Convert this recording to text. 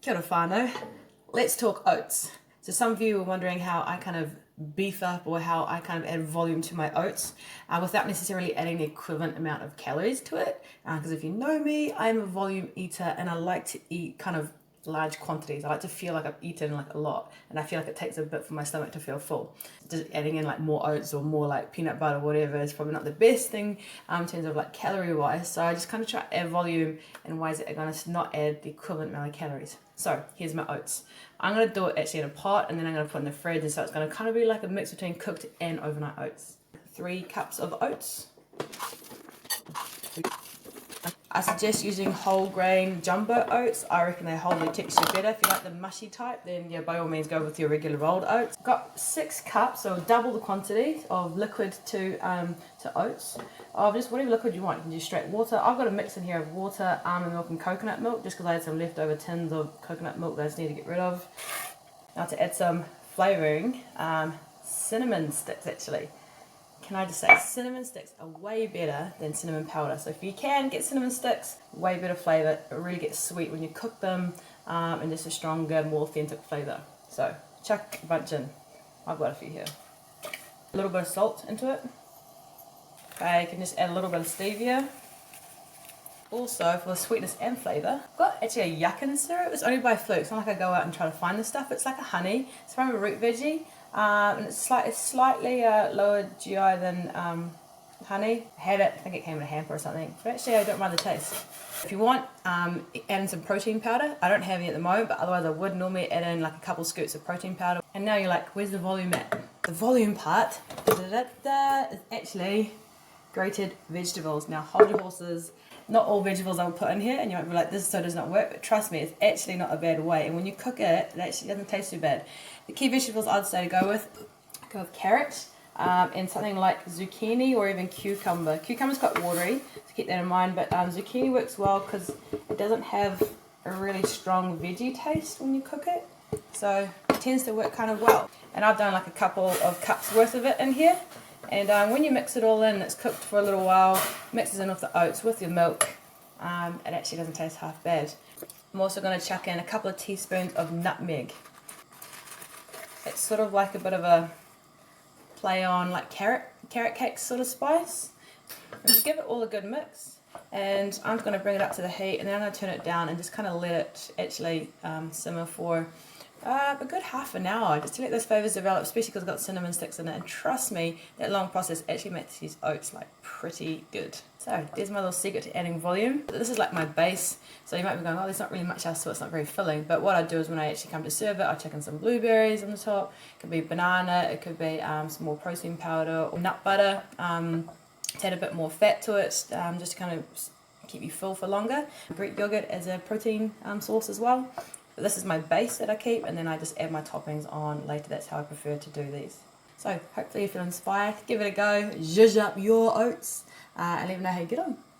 Kia ora whānau. Let's talk oats. So some of you were wondering how I kind of beef up or how I kind of add volume to my oats without necessarily adding the equivalent amount of calories to it. Because if you know me, I'm a volume eater and I like to eat kind of large quantities. I like to feel like I've eaten like a lot, and I feel like it takes a bit for my stomach to feel full. Just adding in like more oats or more like peanut butter or whatever is probably not the best thing in terms of like calorie wise. So I just kind of try to add volume in ways that are going to not add the equivalent amount of calories. So here's my oats. I'm going to do it actually in a pot, and then I'm going to put it in the fridge, and so it's going to kind of be like a mix between cooked and overnight oats. 3 cups of oats. I suggest using whole grain jumbo oats. I reckon they hold their texture better. If you like the mushy type, then yeah, by all means go with your regular rolled oats. Got 6 cups, so double the quantity of liquid to oats. Of just whatever liquid you want. You can use straight water. I've got a mix in here of water, almond milk and coconut milk, just because I had some leftover tins of coconut milk that I just need to get rid of. Now to add some flavouring, cinnamon sticks actually. Can I just say, cinnamon sticks are way better than cinnamon powder. So if you can get cinnamon sticks, way better flavour. It really gets sweet when you cook them, and just a stronger, more authentic flavour. So chuck a bunch in. I've got a few here. A little bit of salt into it. Okay, you can just add a little bit of stevia. Also, for the sweetness and flavour, I've got actually a yuccan syrup. It's only by fluke. It's not like I go out and try to find this stuff. It's like a honey. It's from a root veggie. And it's slightly lower GI than honey. I had it, I think it came in a hamper or something, but actually I don't mind the taste. If you want, add in some protein powder. I don't have any at the moment, but otherwise I would normally add in like a couple scoops of protein powder. And now you're like, where's the volume at? The volume part is actually grated vegetables. Now hold your horses. Not all vegetables I would put in here, and you might be like, this so does not work, but trust me, it's actually not a bad way. And when you cook it, it actually doesn't taste too bad. The key vegetables I'd say to go with carrot, and something like zucchini or even cucumber. Cucumber's quite watery, so keep that in mind, but zucchini works well because it doesn't have a really strong veggie taste when you cook it. So it tends to work kind of well. And I've done like a couple of cups worth of it in here. And when you mix it all in, it's cooked for a little while, mixes in with the oats, with your milk, it actually doesn't taste half bad. I'm also going to chuck in a couple of teaspoons of nutmeg. It's sort of like a bit of a play on like carrot cake sort of spice. And just give it all a good mix. And I'm going to bring it up to the heat, and then I'm going to turn it down and just kind of let it actually simmer for a good half an hour, just to let those flavours develop, especially because it's got cinnamon sticks in it. And trust me, that long process actually makes these oats like pretty good. So there's my little secret to adding volume. This is like my base, so you might be going, oh, there's not really much else to it, it's not very filling. But what I do is when I actually come to serve it, I chuck in some blueberries on the top. It could be banana, it could be some more protein powder or nut butter, to add a bit more fat to it, just to kind of keep you full for longer. Greek yogurt as a protein source as well. But this is my base that I keep, and then I just add my toppings on later. That's how I prefer to do these. So hopefully you feel inspired. Give it a go. Zhuzh up your oats, and let me know how you get on.